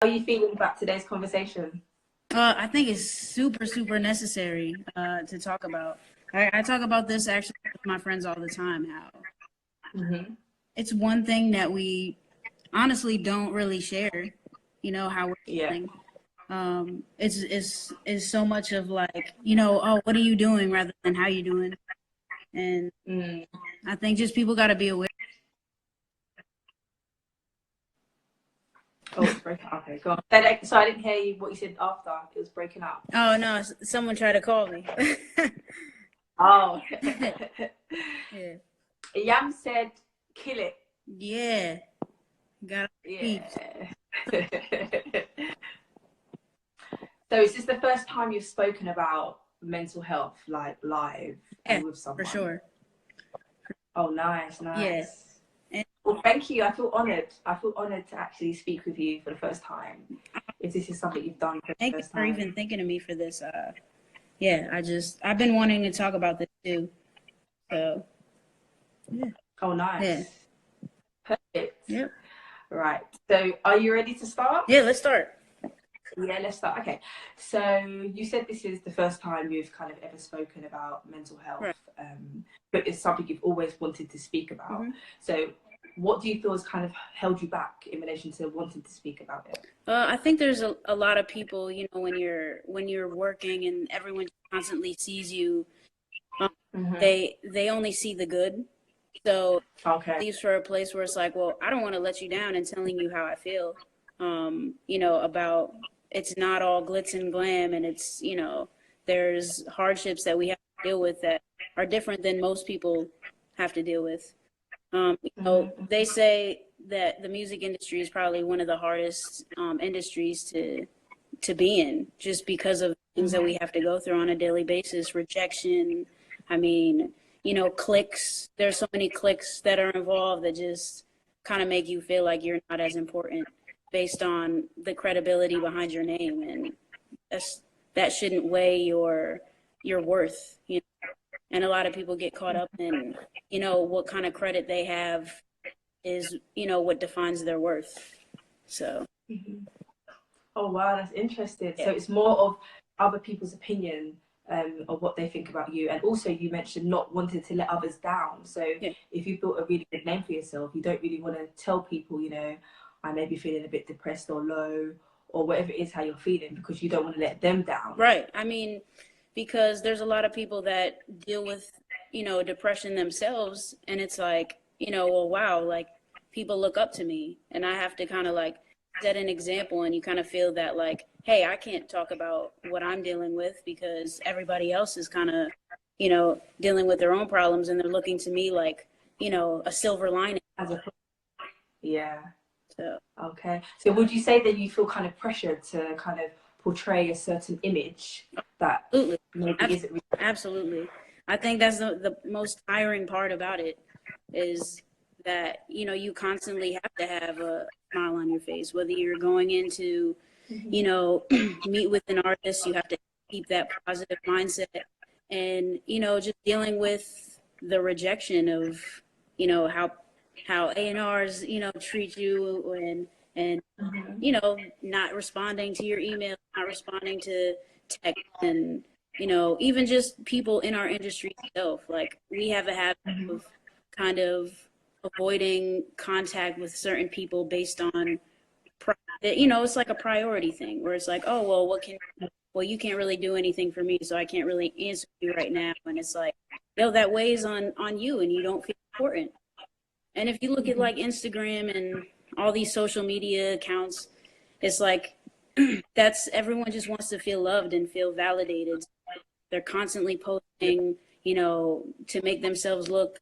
are you feeling about today's conversation? I think it's super, super necessary to talk about. I talk about this actually with my friends all the time, how it's one thing that we honestly don't really share, how we're Yeah. feeling. It's so much of like, oh, what are you doing rather than how you doing? And Mm. I think just people got to be aware. Oh, it's breaking up. Okay, go on. So I didn't hear you what you said after. It was breaking up. Oh no, someone tried to call me. Oh. Yeah. Yam said, kill it. Yeah. Got Yeah. So is this the first time you've spoken about mental health, like live and with someone? For sure. Oh, nice. Yeah. Well, thank you. I feel honoured. I feel honoured to actually speak with you for the first time. If this is something you've done for the first time. Thank you for even thinking of me for this. Yeah, I've been wanting to talk about this too. So, yeah. Oh, nice. Yeah. Perfect. Yep. Right. So, are you ready to start? Yeah, let's start. Yeah, let's start. Okay. So, you said this is the first time you've kind of ever spoken about mental health, right. But it's something you've always wanted to speak about. So, what do you feel has kind of held you back in relation to wanting to speak about it? I think there's a lot of people, when you're working and everyone constantly sees you, they only see the good. So leaves for a place where it's like, well, I don't want to let you down and telling you how I feel, about it's not all glitz and glam, and it's, there's hardships that we have to deal with that are different than most people have to deal with. They say that the music industry is probably one of the hardest industries to be in, just because of things that we have to go through on a daily basis. Rejection, I mean, clicks. There's so many clicks that are involved that just kind of make you feel like you're not as important based on the credibility behind your name, and that shouldn't weigh your worth, And a lot of people get caught up in, what kind of credit they have is, what defines their worth. So. Oh, wow, that's interesting. Yeah. So it's more of other people's opinion of what they think about you. And also you mentioned not wanting to let others down. So if you built a really good name for yourself, you don't really want to tell people, I may be feeling a bit depressed or low or whatever it is, how you're feeling, because you don't want to let them down. Right. I mean, because there's a lot of people that deal with, depression themselves. And it's like, well, wow, like people look up to me, and I have to kind of like set an example, and you kind of feel that like, hey, I can't talk about what I'm dealing with because everybody else is kind of, dealing with their own problems, and they're looking to me like, a silver lining. Yeah. So. Okay. So would you say that you feel kind of pressured to kind of portray a certain image that maybe isn't really? Absolutely. I think that's the most tiring part about it, is that, you constantly have to have a smile on your face, whether you're going into, meet with an artist, you have to keep that positive mindset, and, just dealing with the rejection of, how A&Rs, treat you, and not responding to your email, not responding to text, and, even just people in our industry itself. Like, we have a habit of kind of avoiding contact with certain people based on, it's like a priority thing, where it's like, oh, well, you can't really do anything for me, so I can't really answer you right now. And it's like, that weighs on you, and you don't feel important. And if you look at like Instagram and all these social media accounts, it's like, everyone just wants to feel loved and feel validated. They're constantly posting, to make themselves look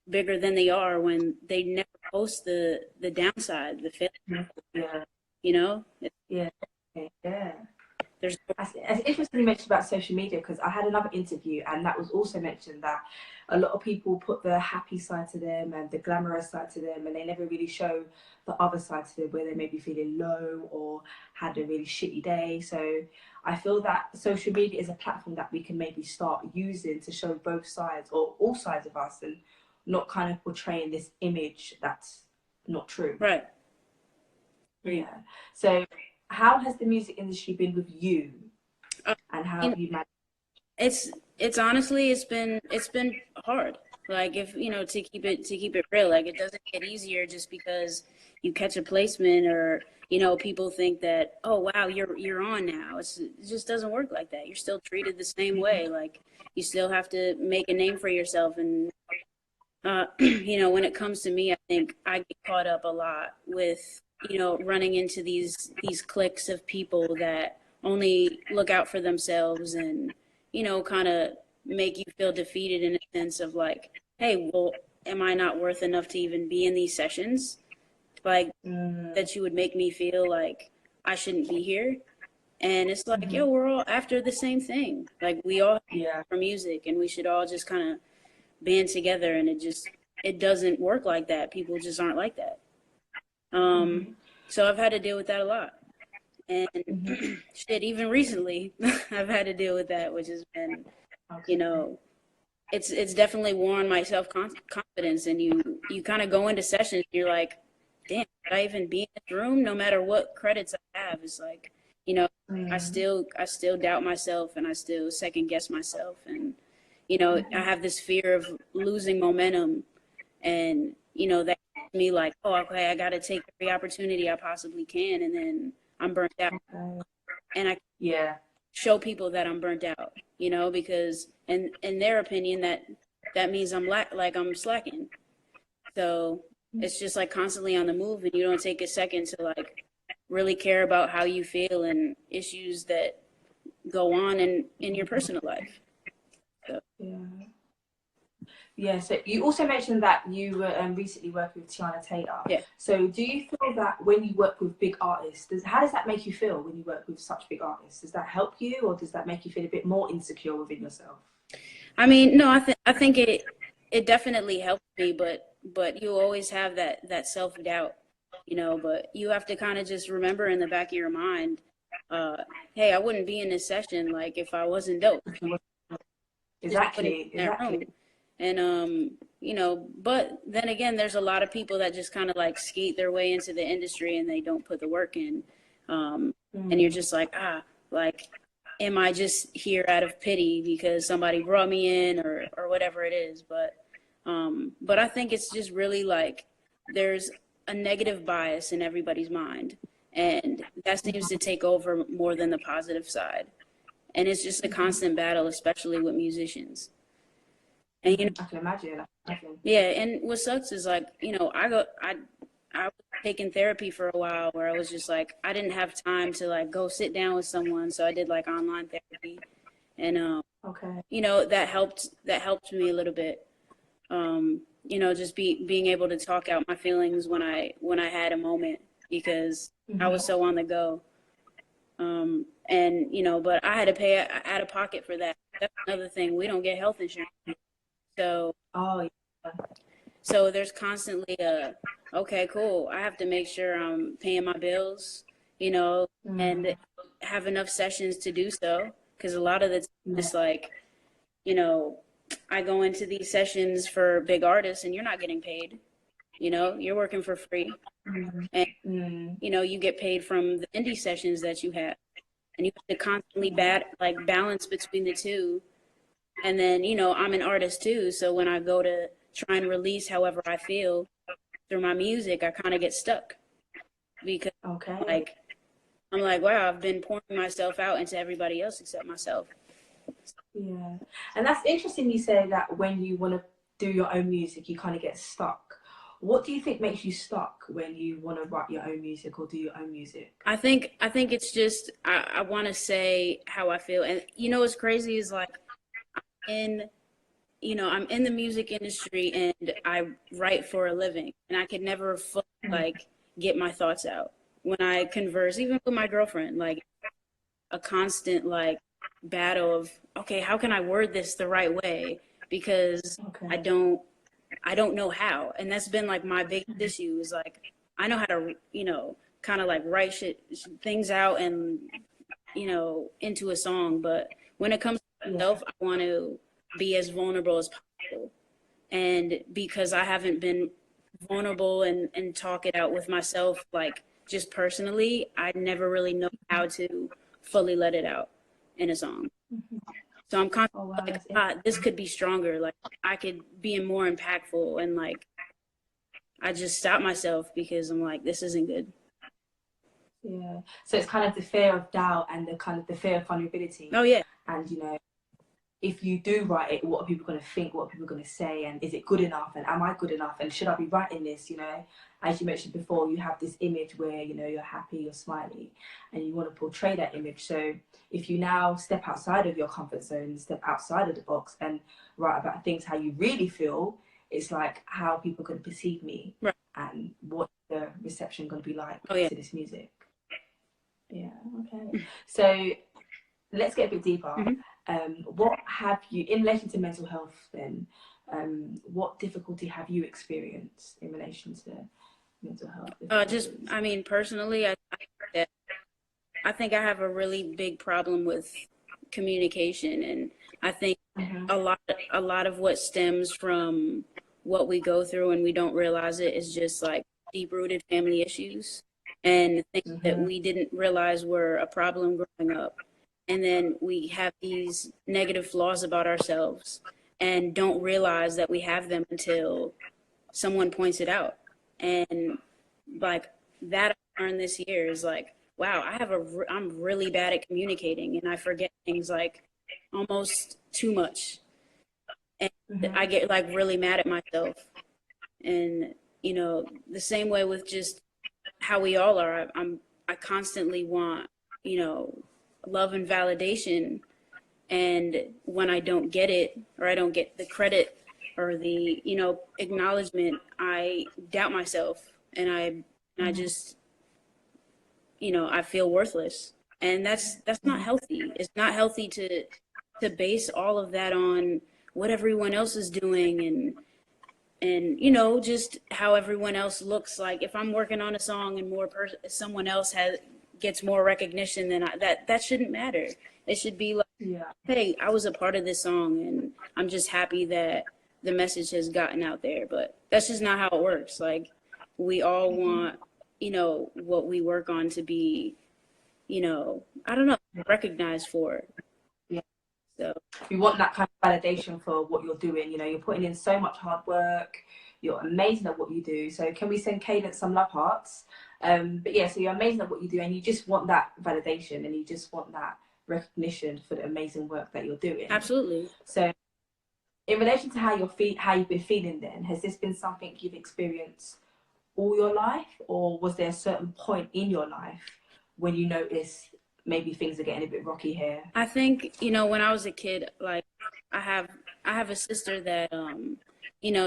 bigger than they are, when they never post the downside, the failure. Yeah. It's interesting you mentioned about social media, because I had another interview, and that was also mentioned that a lot of people put the happy side to them and the glamorous side to them, and they never really show the other side to them, where they may be feeling low or had a really shitty day. So I feel that social media is a platform that we can maybe start using to show both sides, or all sides of us, and not kind of portraying this image that's not true. Right. Yeah. So how has the music industry been with you, and how You have you managed? it's honestly it's been hard. Like, if to keep it real, like, it doesn't get easier just because you catch a placement, or people think that, oh wow, you're on now. It just doesn't work like that. You're still treated the same way. Like, you still have to make a name for yourself. And when it comes to me, I think I get caught up a lot with running into these cliques of people that only look out for themselves, and kind of make you feel defeated, in a sense of like, hey, well, am I not worth enough to even be in these sessions? Like, that you would make me feel like I shouldn't be here. And it's like, yo, we're all after the same thing. Like, we all have our music, and we should all just kind of band together. And it doesn't work like that. People just aren't like that. So I've had to deal with that a lot. And shit, even recently, I've had to deal with that, which has been, it's definitely worn my self-confidence. And you kind of go into sessions, you're like, damn, could I even be in this room? No matter what credits I have, it's like, I still doubt myself, and I still second guess myself. And, I have this fear of losing momentum, and, that makes me like, oh, okay, I got to take every opportunity I possibly can. And then I'm burnt out. And I show people that I'm burnt out, because in their opinion, that means I'm I'm slacking. So it's just like constantly on the move, and you don't take a second to like really care about how you feel and issues that go on in your personal life. So. Yeah, so you also mentioned that you were recently working with Tiana Taylor. Yeah. So do you feel that when you work with big artists, how does that make you feel when you work with such big artists? Does that help you, or does that make you feel a bit more insecure within yourself? I mean, no, I think it definitely helps me, but you always have that self-doubt, but you have to kind of just remember in the back of your mind, hey, I wouldn't be in this session like if I wasn't dope. Exactly. And but then again, there's a lot of people that just kind of like skate their way into the industry, and they don't put the work in. And you're just like, like, am I just here out of pity because somebody brought me in, or whatever it is? But I think it's just really like there's a negative bias in everybody's mind, and that seems to take over more than the positive side. And it's just a constant battle, especially with musicians. And I can imagine. Yeah, and what sucks is like, I was taking therapy for a while, where I was just like, I didn't have time to like go sit down with someone, so I did like online therapy, and that helped me a little bit. Just being able to talk out my feelings when I had a moment, because I was so on the go. But I had to pay out of pocket for that. That's another thing. We don't get health insurance. So, so there's constantly okay, cool. I have to make sure I'm paying my bills, and have enough sessions to do so. Because a lot of the time it's like, I go into these sessions for big artists, and you're not getting paid. You're working for free, and you get paid from the indie sessions that you have, and you have to constantly balance between the two. And then, I'm an artist too. So when I go to try and release however I feel through my music, I kind of get stuck, because I'm like, wow, I've been pouring myself out into everybody else except myself. Yeah. And that's interesting you say that when you want to do your own music, you kind of get stuck. What do you think makes you stuck when you want to write your own music or do your own music? I think it's just, I want to say how I feel. And what's crazy is like, I'm in the music industry, and I write for a living, and I could never fully like get my thoughts out when I converse, even with my girlfriend. Like, a constant like battle of, okay, how can I word this the right way? Because I don't know how. And that's been like my biggest issue, is like, I know how to, kind of like write things out and, into a song. But when it comes to myself, I want to be as vulnerable as possible. And because I haven't been vulnerable and talk it out with myself, like just personally, I never really know how to fully let it out in a song. So I'm constantly like, this could be stronger. Like I could be more impactful, and like I just stop myself because I'm like, this isn't good. Yeah. So it's kind of the fear of doubt and the kind of the fear of vulnerability. Oh yeah. And if you do write it, what are people going to think? What are people going to say? And is it good enough? And am I good enough? And should I be writing this? As you mentioned before, you have this image where, you're happy, you're smiley, and you want to portray that image. So if you now step outside of your comfort zone, step outside of the box and write about things how you really feel, it's like, how are people going to perceive me? Right. And what the reception going to be like to this music? Yeah, okay. So let's get a bit deeper. What have you, in relation to mental health then, what difficulty have you experienced in relation to mental health? Personally, I think I have a really big problem with communication, and I think a lot of what stems from what we go through and we don't realize it is just like deep-rooted family issues and things that we didn't realize were a problem growing up. And then we have these negative flaws about ourselves and don't realize that we have them until someone points it out. And like that I learned this year is like, wow, I'm really bad at communicating, and I forget things like almost too much. And I get like really mad at myself. And, the same way with just how we all are, I constantly want, love and validation. And when I don't get it, or I don't get the credit or the, acknowledgement, I doubt myself, and I just, I feel worthless. And that's not healthy. It's not healthy to base all of that on what everyone else is doing and just how everyone else looks. Like if I'm working on a song and someone else gets more recognition than that shouldn't matter. It should be like, hey, I was a part of this song, and I'm just happy that the message has gotten out there. But that's just not how it works. Like we all want, what we work on to be, I don't know, recognized for. Yeah. So you want that kind of validation for what you're doing. You're putting in so much hard work. You're amazing at what you do. So can we send Kaydence some love hearts? But yeah, so you're amazing at what you do, and you just want that validation, and you just want that recognition for the amazing work that you're doing. Absolutely. So in relation to how you've been feeling then, has this been something you've experienced all your life, or was there a certain point in your life when you noticed maybe things are getting a bit rocky here? I think, when I was a kid, like I have a sister that,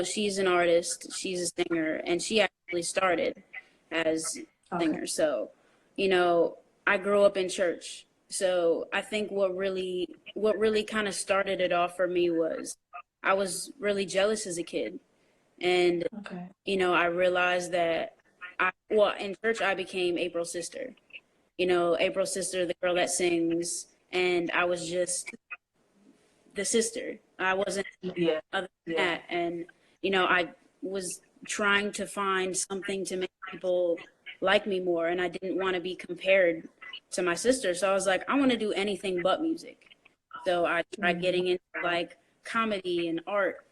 she's an artist, she's a singer, and she actually started as a singer. So, I grew up in church. So I think what really kind of started it off for me was I was really jealous as a kid. And, I realized that in church, I became April's sister. April's sister, the girl that sings, and I was just the sister. I wasn't other than that. And, I was trying to find something to make people like me more, and I didn't want to be compared to my sister. So I was like, I want to do anything but music. So I tried getting into like comedy and art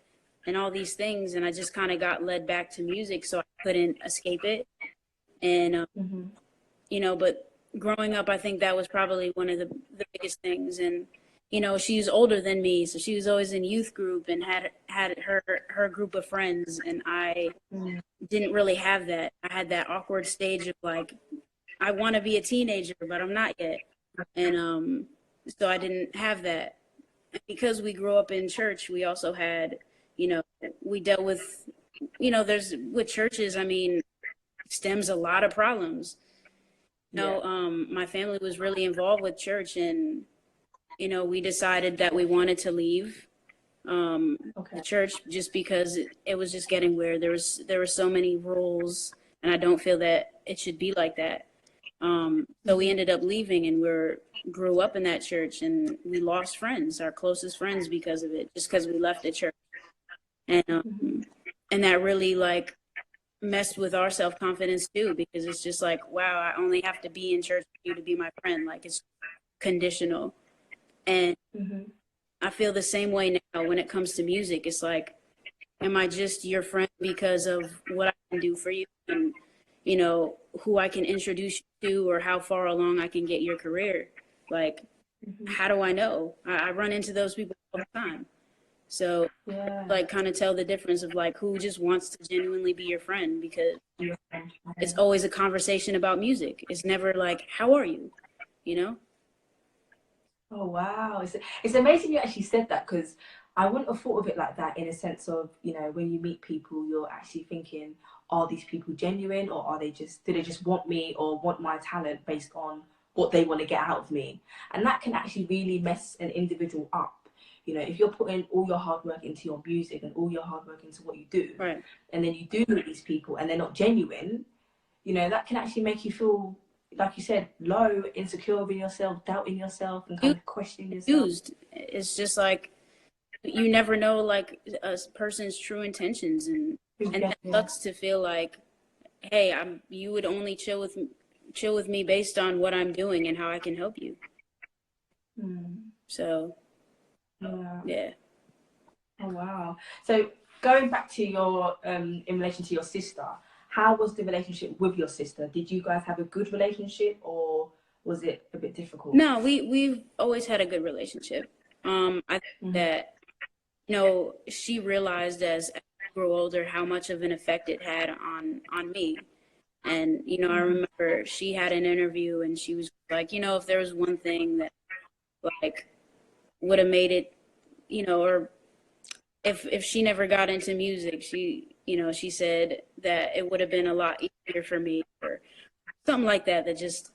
and all these things, and I just kind of got led back to music, so I couldn't escape it. And but growing up, I think that was probably one of the biggest things. And she's older than me, so she was always in youth group and had her group of friends, and I didn't really have that. I had that awkward stage of like, I want to be a teenager, but I'm not yet. And so I didn't have that. And because we grew up in church, we also had, we dealt with, with churches, stems a lot of problems. My family was really involved with church, and, we decided that we wanted to leave the church just because it was just getting weird. There were so many rules, and I don't feel that it should be like that. So we ended up leaving, and grew up in that church, and we lost friends, our closest friends, because of it, just because we left the church. And that really like messed with our self-confidence too, because it's just like, wow, I only have to be in church for you to be my friend. Like, it's conditional. And I feel the same way now when it comes to music. It's like, am I just your friend because of what I can do for you and, you know, who I can introduce you to or how far along I can get your career? Like, how do I know? I run into those people all the time. So, like, kind of tell the difference of like who just wants to genuinely be your friend, because it's always a conversation about music. It's never like, how are you? You know? Oh wow, it's amazing you actually said that, because I wouldn't have thought of it like that, in a sense of, you know, when you meet people, you're actually thinking, are these people genuine, or are they just, do they just want me or want my talent based on what they want to get out of me? And that can actually really mess an individual up. You know, if you're putting all your hard work into your music and all your hard work into what you do, Right. and then you do meet these people and they're not genuine, you know, that can actually make you feel, like you said, low, insecure in yourself, doubting yourself, and kind of questioning yourself. It's just like, you never know, like, a person's true intentions, and that sucks to feel like, hey, you would only chill with me based on what I'm doing and how I can help you. So yeah. Oh wow. So going back to your in relation to your sister, how was the relationship with your sister? Did you guys have a good relationship, or was it a bit difficult? No, we've always had a good relationship. I think that, you know, she realized as I grew older how much of an effect it had on me. And, you know, I remember she had an interview and she was like, you know, if there was one thing that, like, would have made it, you know, or if she never got into music, she, you know, she said that it would have been a lot easier for me, or something like that, that just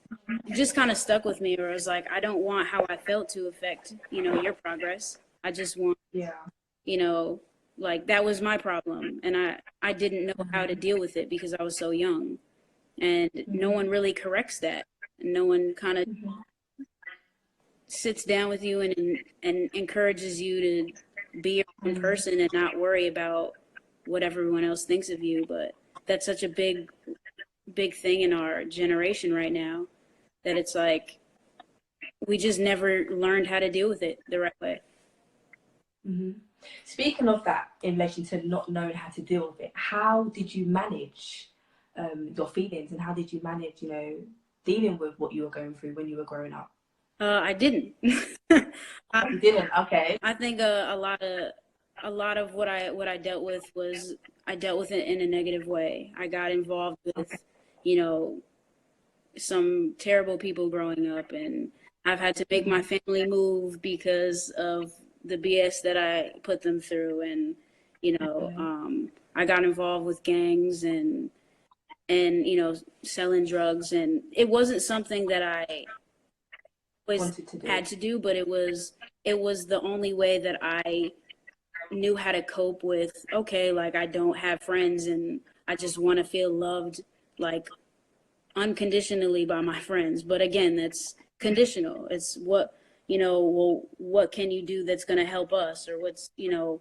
kind of stuck with me. Where I was like, I don't want how I felt to affect, you know, your progress. I just want, you know, like, that was my problem, and I didn't know how to deal with it because I was so young, and no one really corrects that. No one kind of sits down with you and encourages you to be your own person and not worry about what everyone else thinks of you. But that's such a big thing in our generation right now, that it's like, we just never learned how to deal with it the right way. Speaking of that, in relation to not knowing how to deal with it, how did you manage your feelings, and how did you manage, you know, dealing with what you were going through when you were growing up? I didn't. You didn't? Okay. I think a lot of what I dealt with was, I dealt with it in a negative way. I got involved with, you know, some terrible people growing up, and I've had to make my family move because of the BS that I put them through. And, you know, I got involved with gangs and, you know, selling drugs, and it wasn't something that I had to do, but it was the only way that I knew how to cope with, okay, like, I don't have friends and I just want to feel loved, like, unconditionally by my friends. But again, that's conditional. It's what, you know, well, what can you do that's going to help us, or what's, you know,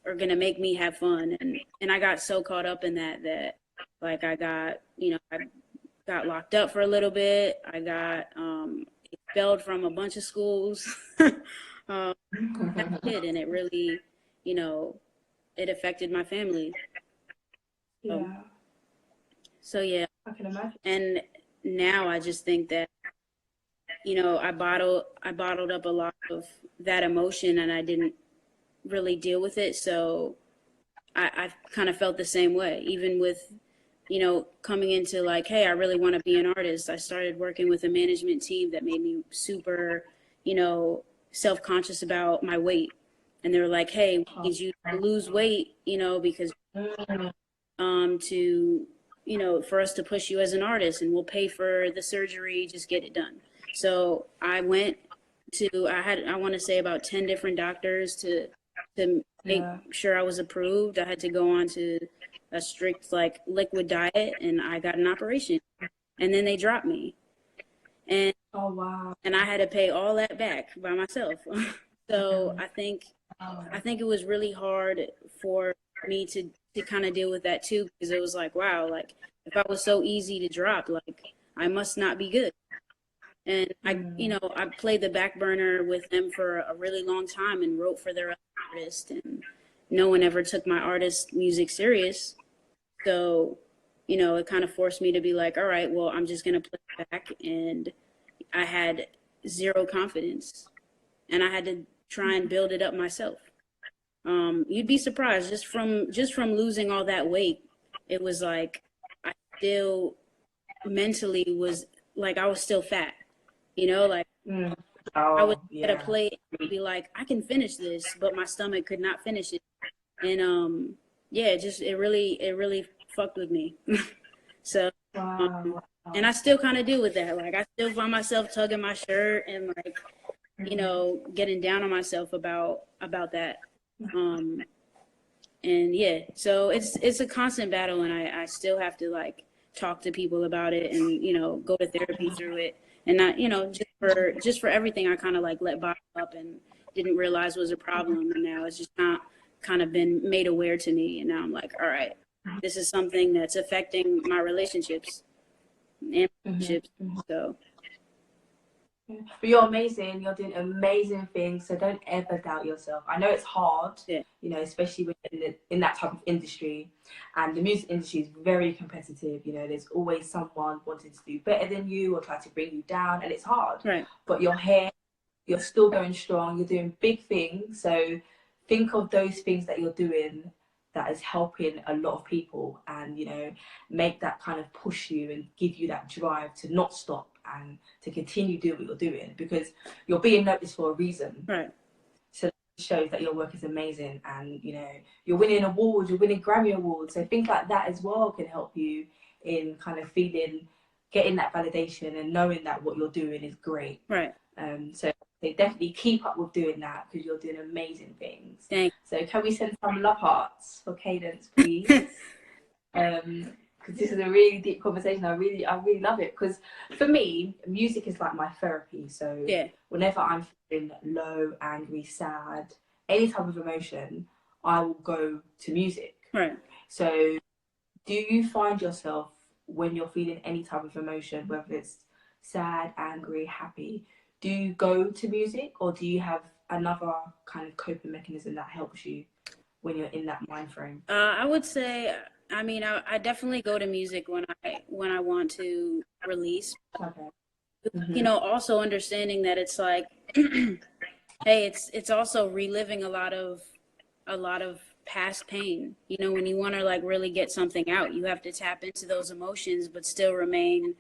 or going to make me have fun. And I got so caught up in that like, I got, you know, I got locked up for a little bit. I got expelled from a bunch of schools. That did, and it really, you know, it affected my family. So yeah, I can imagine. And now I just think that, you know, I bottled up a lot of that emotion, and I didn't really deal with it. So I kind of felt the same way, even with, you know, coming into like, hey, I really want to be an artist. I started working with a management team that made me super, you know, self-conscious about my weight. And they were like, hey, we need you to lose weight, you know, because to, you know, for us to push you as an artist, and we'll pay for the surgery, just get it done. So I went to, I want to say about 10 different doctors to make sure I was approved. I had to go on to a strict, like, liquid diet, and I got an operation, and then they dropped me. And and I had to pay all that back by myself. So I think it was really hard for me to to kind of deal with that too, because it was like, wow, like if I was so easy to drop, like I must not be good. And I played the back burner with them for a really long time and wrote for their other artist, and no one ever took my artist music serious. So, it kind of forced me to be like, all right, well, I'm just going to play back. And I had zero confidence, and I had to try and build it up myself. You'd be surprised just from losing all that weight. It was like, I still mentally was like, I was still fat. Like I would get a plate and be like, I can finish this, but my stomach could not finish it. And it really fucked with me. So and I still kind of do with that. Like I still find myself tugging my shirt and like, getting down on myself about that. And so it's a constant battle, and I still have to like talk to people about it and, go to therapy through it. And not, just for everything I kind of like let bottle up and didn't realize was a problem. And now it's just not kind of been made aware to me. And now I'm like, all right, this is something that's affecting my relationships and relationships. So. But you're amazing. You're doing amazing things. So don't ever doubt yourself. I know it's hard, especially in that type of industry. And the music industry is very competitive. There's always someone wanting to do better than you or try to bring you down. And it's hard. Right. But you're here. You're still going strong. You're doing big things. So think of those things that you're doing that is helping a lot of people, and make that kind of push you and give you that drive to not stop and to continue doing what you're doing, because you're being noticed for a reason. Right. So it shows that your work is amazing, and you're winning awards, you're winning Grammy awards. So things like that as well can help you in kind of getting that validation and knowing that what you're doing is great. Right. So they definitely keep up with doing that, because you're doing amazing things. Thanks. So can we send some love hearts for Kaydence, please? Because this is a really deep conversation. I really love it, because for me, music is like my therapy. So whenever I'm feeling low, angry, sad, any type of emotion, I will go to music. Right. So do you find yourself, when you're feeling any type of emotion, whether it's sad, angry, happy, do you go to music, or do you have another kind of coping mechanism that helps you when you're in that mind frame? I would say, I definitely go to music when I want to release. Okay. Also understanding that it's like, hey, it's also reliving a lot of past pain. When you want to like really get something out, you have to tap into those emotions, but still remain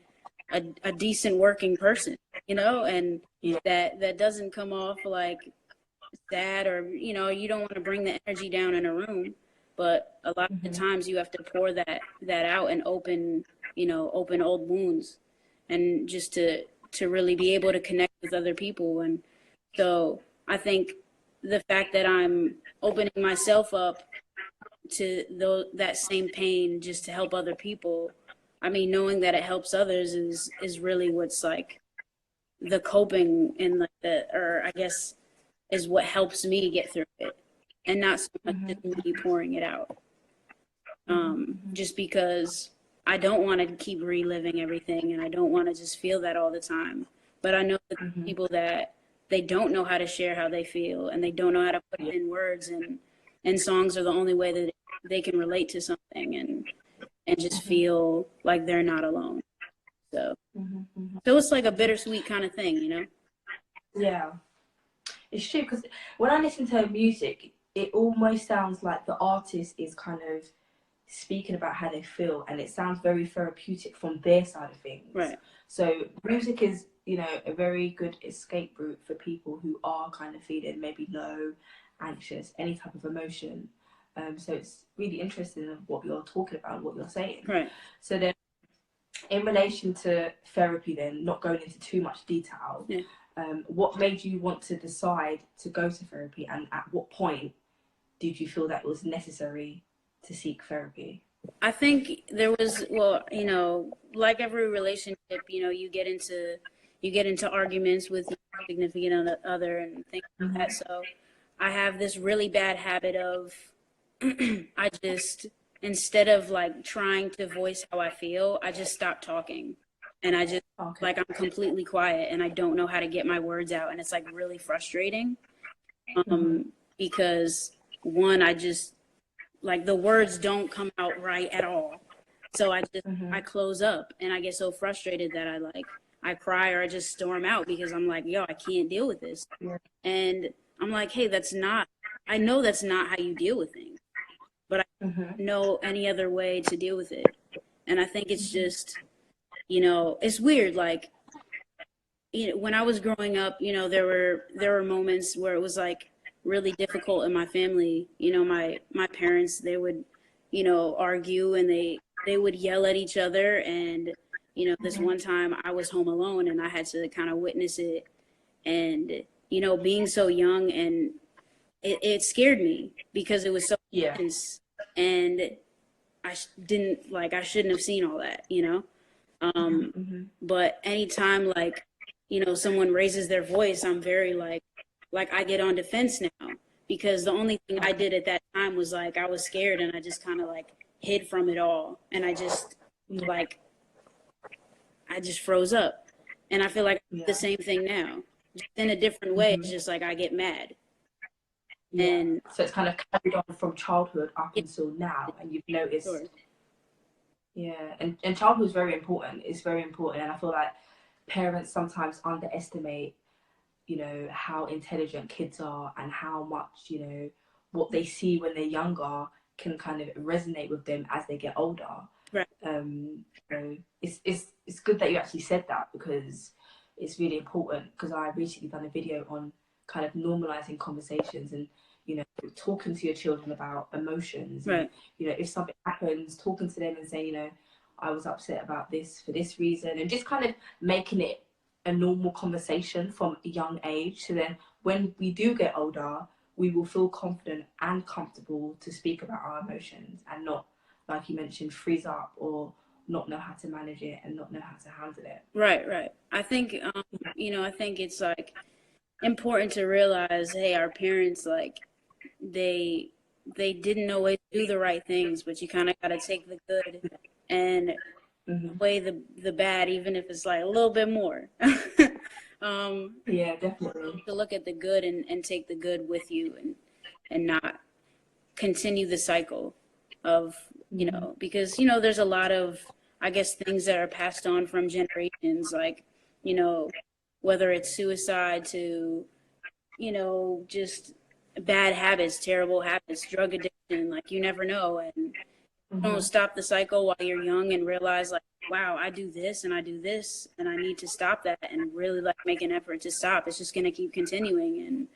a decent working person, and that doesn't come off like sad, or you don't want to bring the energy down in a room, but a lot of the times you have to pour that out and open old wounds, and just to really be able to connect with other people. And so I think the fact that I'm opening myself up to that same pain just to help other people, knowing that it helps others is really what's like the coping, and like or I guess is what helps me get through it, and not so much just me pouring it out. Just because I don't want to keep reliving everything, and I don't want to just feel that all the time. But I know that people that they don't know how to share how they feel, and they don't know how to put it in words, and songs are the only way that they can relate to something and just feel like they're not alone. So it's like a bittersweet kind of thing, Yeah, it's true, because when I listen to music, it almost sounds like the artist is kind of speaking about how they feel, and it sounds very therapeutic from their side of things. Right. So music is, a very good escape route for people who are kind of feeling maybe low, anxious, any type of emotion. So it's really interesting of what you're talking about, what you're saying. Right. So then, in relation to therapy, then, not going into too much detail, what made you want to decide to go to therapy, and at what point did you feel that it was necessary to seek therapy? I think there was, like every relationship, you get into arguments with your significant other and things like that. So I have this really bad habit of I just instead of like trying to voice how I feel, I just stop talking. And I just like, I'm completely quiet and I don't know how to get my words out. And it's like really frustrating. Because one, I just like the words don't come out right at all. So I just, I close up and I get so frustrated that I cry or I just storm out because I'm like, yo, I can't deal with this. And I'm like, hey, I know that's not how you deal with things, but I don't know any other way to deal with it. And I think it's just, it's weird. Like, when I was growing up, there were moments where it was like really difficult in my family. My parents, they would, argue and they would yell at each other. And, this one time I was home alone and I had to kind of witness it. And, being so young, and it scared me because it was so intense. And I shouldn't have seen all that, but anytime like, someone raises their voice, I'm very like I get on defense now, because the only thing I did at that time was like, I was scared and I just kind of like hid from it all. And I just froze up. And I feel like I do the same thing now, just in a different way. It's just like I get mad. And so it's kind of carried on from childhood up until now, and you've noticed. Sure. Yeah, and childhood is very important. It's very important, and I feel like parents sometimes underestimate, how intelligent kids are and how much, what they see when they're younger can kind of resonate with them as they get older. Right. So it's good that you actually said that, because it's really important. Because I recently done a video on kind of normalising conversations and, talking to your children about emotions. Right. And, if something happens, talking to them and saying, I was upset about this for this reason, and just kind of making it a normal conversation from a young age. So then when we do get older, we will feel confident and comfortable to speak about our emotions and not, like you mentioned, freeze up or not know how to manage it and not know how to handle it. Right. I think, I think it's like important to realize, hey, our parents, like they didn't always do the right things, but you kind of got to take the good and weigh the bad, even if it's like a little bit more. Yeah, definitely. To look at the good and take the good with you, and not continue the cycle of, because, there's a lot of, I guess, things that are passed on from generations, like, whether it's suicide to, just bad habits, terrible habits, drug addiction, like you never know. And don't stop the cycle while you're young and realize like, wow, I do this and I do this and I need to stop that, and really like make an effort to stop. It's just going to keep continuing and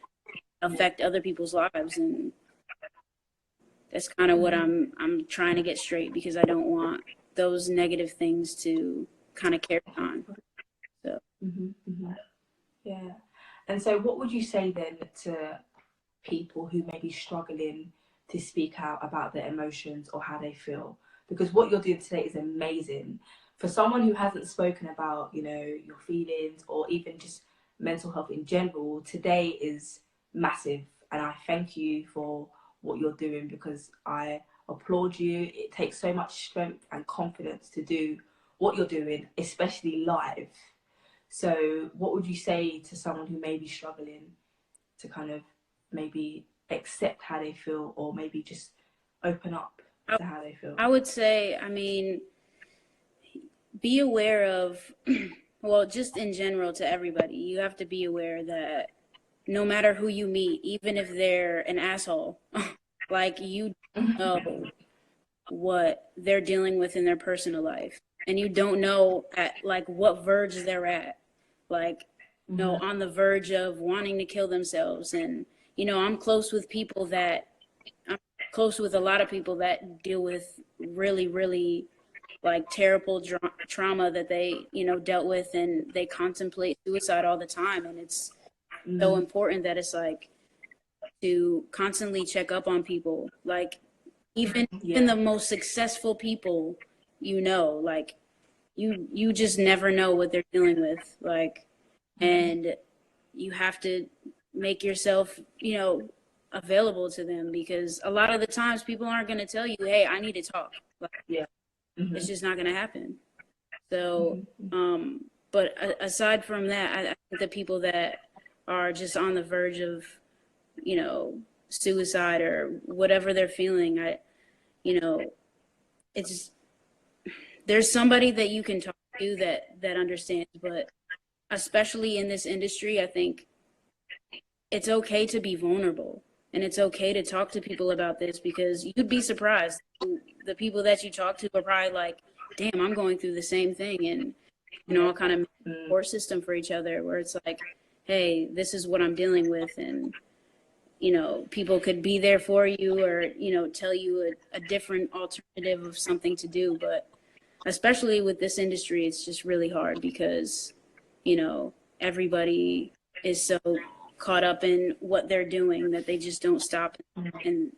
affect other people's lives. And that's kind of what I'm trying to get straight, because I don't want those negative things to kind of carry on. So. Yeah. And so what would you say then to people who may be struggling to speak out about their emotions or how they feel? Because what you're doing today is amazing. For someone who hasn't spoken about, your feelings or even just mental health in general, today is massive. And I thank you for what you're doing, because I applaud you. It takes so much strength and confidence to do what you're doing, especially live. So what would you say to someone who may be struggling to kind of maybe accept how they feel, or maybe just open up to how they feel? I would say, be aware of, well, just in general to everybody, you have to be aware that no matter who you meet, even if they're an asshole, like you know what they're dealing with in their personal life, and you don't know at like what verge they're at, like, on the verge of wanting to kill themselves. And, I'm close with a lot of people that deal with really, really like terrible trauma that they, dealt with, and they contemplate suicide all the time. And it's so important that it's like to constantly check up on people, like even the most successful people, like you just never know what they're dealing with, like, and you have to make yourself, available to them, because a lot of the times people aren't going to tell you, hey, I need to talk. Like, it's just not going to happen. So, but aside from that, I think the people that are just on the verge of, you know, suicide or whatever they're feeling, you know, it's, there's somebody that you can talk to that understands. But especially in this industry, I think it's okay to be vulnerable, and it's okay to talk to people about this, because you'd be surprised. The people that you talk to are probably like, damn, I'm going through the same thing. And, you know, I'll kind of make a support system for each other, where it's like, hey, this is what I'm dealing with. And, you know, people could be there for you, or, you know, tell you a different alternative of something to do. But especially with this industry, it's just really hard, because, you know, everybody is so caught up in what they're doing that they just don't stop and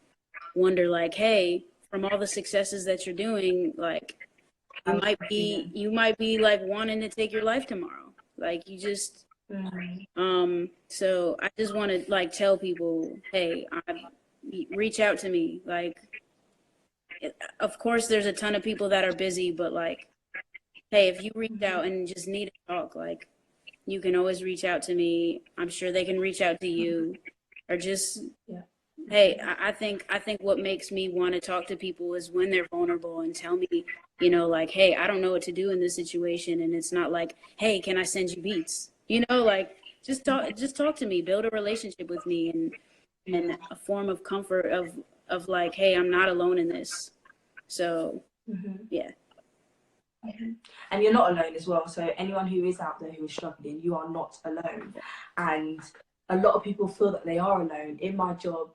wonder, like, hey, from all the successes that you're doing, like, you might be like wanting to take your life tomorrow. Like, you just so I just want to like tell people, hey, reach out to me. Like, of course there's a ton of people that are busy, but like, hey, if you reach out and just need to talk, like, you can always reach out to me. I'm sure they can reach out to you, or just, hey, I think what makes me want to talk to people is when they're vulnerable and tell me, you know, like, hey, I don't know what to do in this situation. And it's not like, hey, can I send you beats? You know, like, just talk to me, build a relationship with me, and a form of comfort of like, hey, I'm not alone in this. So, yeah. And you're not alone as well. So anyone who is out there who is struggling, you are not alone. And a lot of people feel that they are alone. In my job,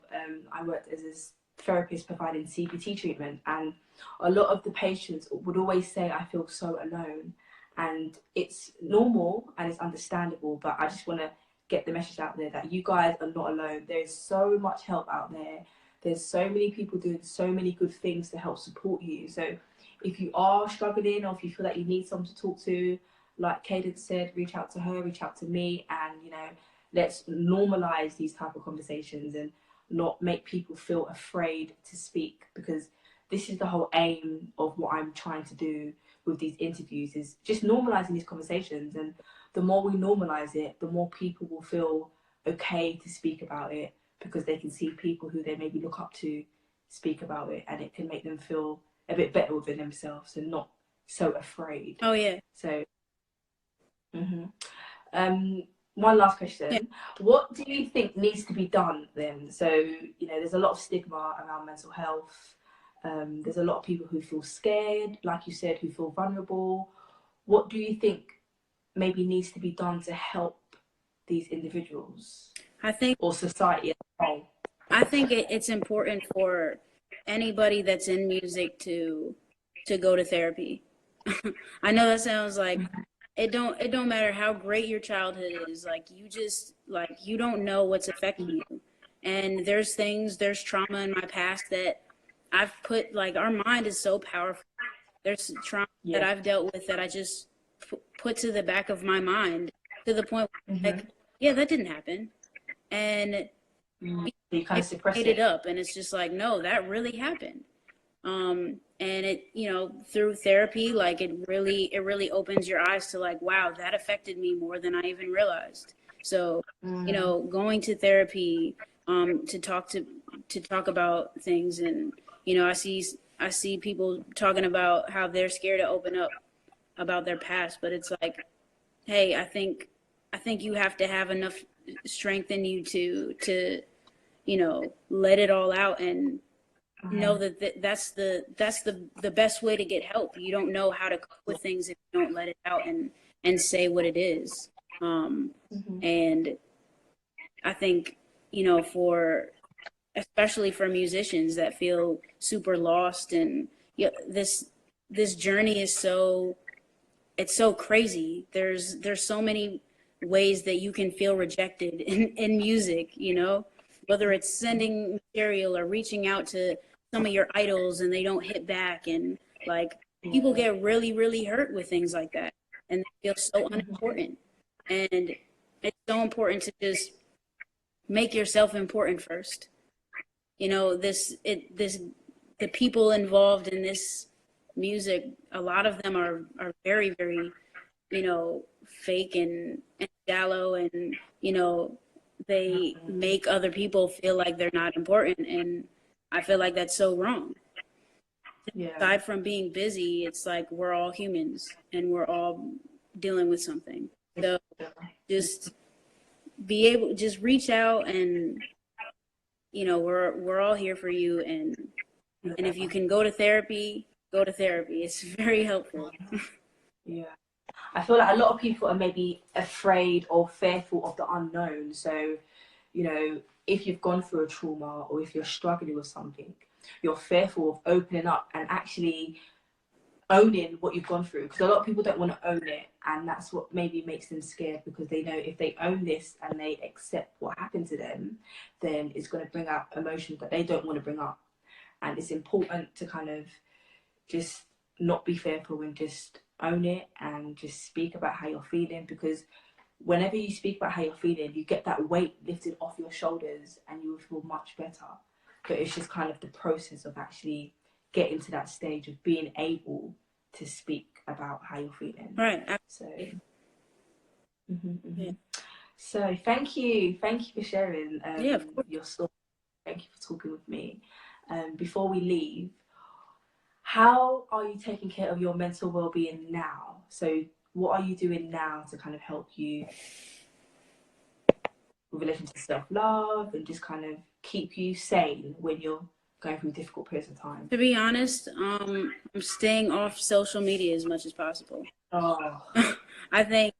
I worked as a therapist providing CBT treatment, and a lot of the patients would always say, I feel so alone. And it's normal and it's understandable, but I just want to get the message out there that you guys are not alone. There's so much help out there. There's so many people doing so many good things to help support you. So if you are struggling, or if you feel that you need someone to talk to, like Kaydence said, reach out to her, reach out to me, and, you know, let's normalize these type of conversations and not make people feel afraid to speak, because this is the whole aim of what I'm trying to do with these interviews, is just normalizing these conversations. And the more we normalize it, the more people will feel okay to speak about it, because they can see people who they maybe look up to speak about it, and it can make them feel a bit better within themselves and not so afraid. Oh yeah. So one last question. What do you think needs to be done then? So, you know, there's a lot of stigma around mental health. There's a lot of people who feel scared, like you said, who feel vulnerable. What do you think maybe needs to be done to help these individuals? I think, or society as a whole? I think it's important for anybody that's in music to go to therapy. I know that sounds like it don't matter how great your childhood is, like, you just, like, you don't know what's affecting you. And there's trauma in my past that I've put, like, our mind is so powerful. There's trauma that I've dealt with that I just put to the back of my mind, to the point where, like, yeah, that didn't happen. And you kind of suppress it up, and it's just like, no, that really happened. And it, you know, through therapy, like, it really opens your eyes to, like, wow, that affected me more than I even realized. So, you know, going to therapy, to talk about things. And, you know, I see people talking about how they're scared to open up about their past, but it's like, hey, I think you have to have enough strength in you to, you know, let it all out, and know that that's the best way to get help. You don't know how to cope with things if you don't let it out and say what it is. And I think, you know, especially for musicians that feel super lost, and this journey is so crazy. There's so many ways that you can feel rejected in music, you know, whether it's sending material or reaching out to some of your idols and they don't hit back. And, like, people get really, really hurt with things like that, and they feel so unimportant. And it's so important to just make yourself important first. you know, the people involved in this music, a lot of them are very, very, you know, fake and shallow, and, you know, they make other people feel like they're not important. And I feel like that's so wrong. Yeah. Aside from being busy, it's like we're all humans and we're all dealing with something. So just just reach out, and, you know, we're all here for you. And if you can go to therapy, go to therapy. It's very helpful. Yeah. I feel like a lot of people are maybe afraid or fearful of the unknown. So, you know, if you've gone through a trauma or if you're struggling with something, you're fearful of opening up and actually owning what you've gone through, because a lot of people don't want to own it, and that's what maybe makes them scared, because they know if they own this and they accept what happened to them, then it's going to bring up emotions that they don't want to bring up. And it's important to kind of just not be fearful and just own it and just speak about how you're feeling, because whenever you speak about how you're feeling, you get that weight lifted off your shoulders and you will feel much better. But it's just kind of the process of actually getting to that stage of being able to speak about how you're feeling. Right. So, yeah. So thank you for sharing your story. Thank you for talking with me. Before we leave, how are you taking care of your mental well-being now? So what are you doing now to kind of help you in relation to self-love and just kind of keep you sane when you're going through difficult periods of time? To be honest, I'm staying off social media as much as possible. Oh. I think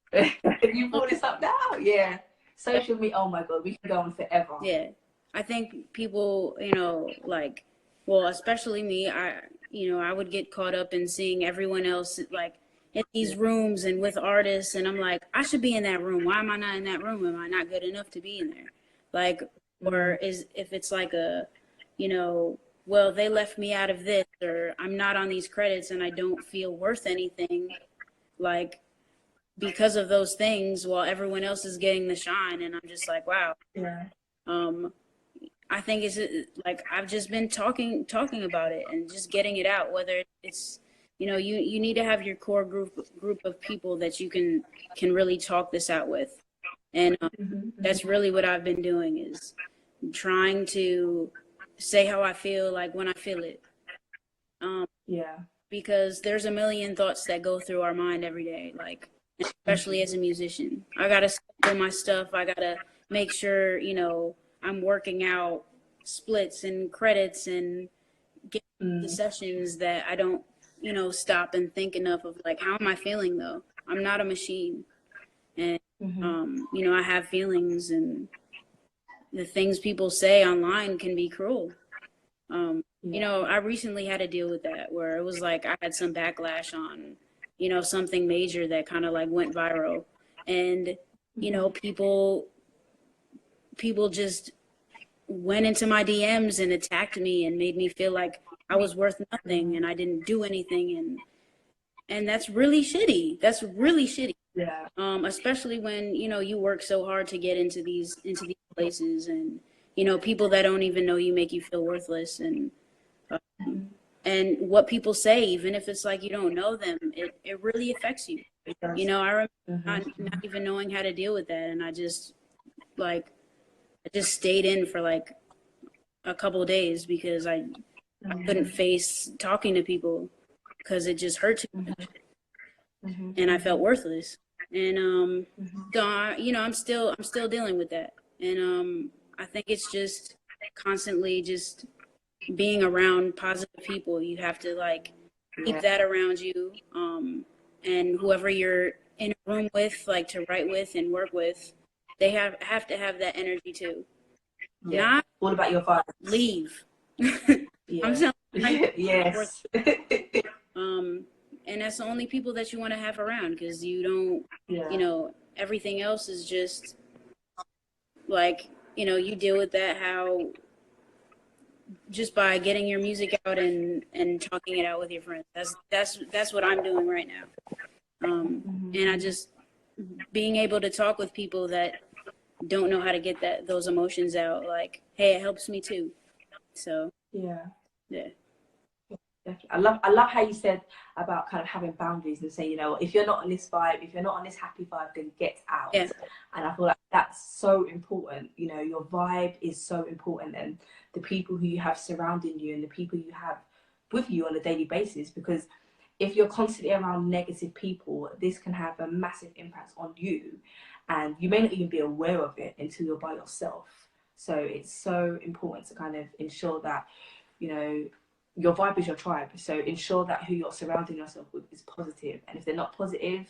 you brought this up now. Yeah, social media. Oh my God, we can go on forever. Yeah, I think people, you know, like, well, especially me, I would get caught up in seeing everyone else like in these rooms and with artists, and I'm like, I should be in that room. Why am I not in that room? Am I not good enough to be in there? Like, or if it's like a, you know, well, they left me out of this, or I'm not on these credits and I don't feel worth anything, like, because of those things, while everyone else is getting the shine. And I'm just like, wow. Yeah. I think it's like, I've just been talking about it and just getting it out, whether it's, you know, you need to have your core group of people that you can really talk this out with. And that's really what I've been doing, is trying to say how I feel, like when I feel it. Yeah. Because there's a million thoughts that go through our mind every day, like, especially as a musician. I got to schedule my stuff. I got to make sure, you know, I'm working out splits and credits and get the sessions, that I don't, you know, stop and think enough of, like, how am I feeling though? I'm not a machine. And, you know, I have feelings, and the things people say online can be cruel. You know, I recently had to deal with that, where it was like I had some backlash on, you know, something major that kind of like went viral. And, you know, people just went into my DMs and attacked me and made me feel like I was worth nothing and I didn't do anything. And that's really shitty. That's really shitty. Yeah. Especially when, you know, you work so hard to get into these places, and, you know, people that don't even know you make you feel worthless. And what people say, even if it's like you don't know them, it really affects you. You know, I remember not even knowing how to deal with that, and I just stayed in for like a couple of days because I couldn't face talking to people, because it just hurt too much. And I felt worthless. And so you know, I'm still dealing with that. And I think it's just constantly just being around positive people. You have to like keep that around you. And whoever you're in a room with, like to write with and work with, they have to have that energy too. Yeah. Not all about your vibes. Leave. Yeah. I'm telling you, yes. And that's the only people that you want to have around, because you don't, you know, everything else is just like, you know, you deal with that how just by getting your music out and talking it out with your friends. That's what I'm doing right now. And I just being able to talk with people that don't know how to get those emotions out, like, hey, it helps me too. So yeah. Definitely. I love how you said about kind of having boundaries and saying, you know, if you're not on this vibe, if you're not on this happy vibe, then get out. Yeah. And I feel like that's so important. You know, your vibe is so important, and the people who you have surrounding you and the people you have with you on a daily basis, because if you're constantly around negative people, this can have a massive impact on you, and you may not even be aware of it until you're by yourself. So it's so important to kind of ensure that, you know, your vibe is your tribe. So ensure that who you're surrounding yourself with is positive. And if they're not positive,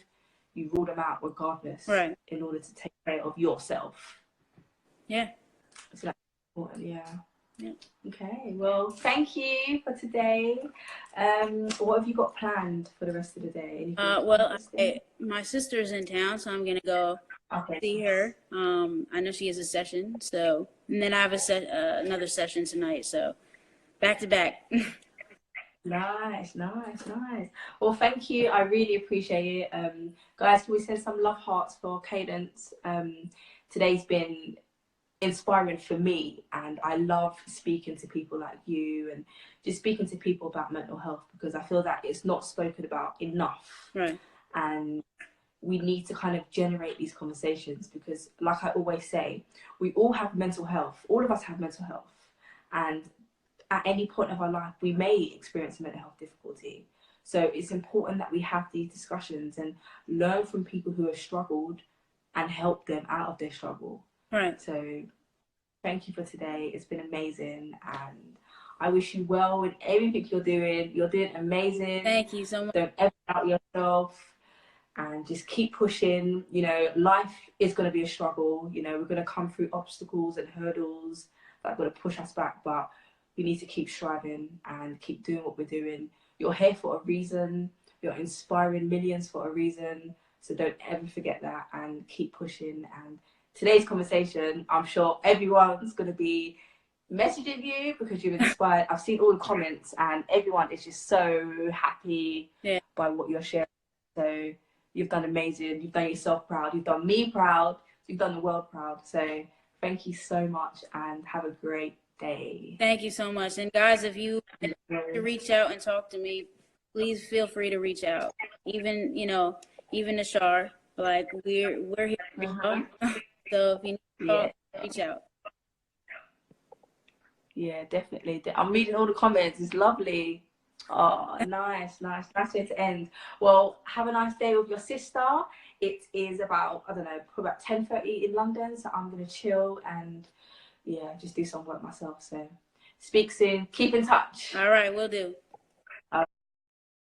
you rule them out regardless, right, in order to take care of yourself. yeah. So that's important, yeah. Yeah. Okay, well, thank you for today. What have you got planned for the rest of the day? Well, my sister's in town, so I'm gonna go see her. I know she has a session, so, and then I have another session tonight, so back to back. Nice. Well, thank you. I really appreciate it. Guys, can we send some love hearts for Kaydence? Today's been inspiring for me, and I love speaking to people like you and just speaking to people about mental health, because I feel that it's not spoken about enough. Right. And we need to kind of generate these conversations, because like I always say, we all have mental health. All of us have mental health. And at any point of our life, we may experience mental health difficulty. So it's important that we have these discussions and learn from people who have struggled and help them out of their struggle. Right. So thank you for today. It's been amazing, and I wish you well in everything you're doing. You're doing amazing. Thank you so much. Don't ever doubt yourself, and just keep pushing. You know, life is going to be a struggle. You know, we're going to come through obstacles and hurdles that are going to push us back, but we need to keep striving and keep doing what we're doing. You're here for a reason. You're inspiring millions for a reason. So don't ever forget that, and keep pushing. And today's conversation, I'm sure everyone's going to be messaging you because you've inspired. I've seen all the comments, and everyone is just so happy by what you're sharing. So you've done amazing. You've done yourself proud. You've done me proud. You've done the world proud. So thank you so much, and have a great day. Thank you so much. And guys, if you want to reach out and talk to me, please feel free to reach out. Even, you know, even the Shar, like we're here. So if you need to talk, reach out. Yeah, definitely. I'm reading all the comments. It's lovely. Oh, nice way to end. Well, have a nice day with your sister. It is about, I don't know, probably about 10:30 in London, so I'm gonna chill and just do some work myself. So speak soon. Keep in touch. All right, will do.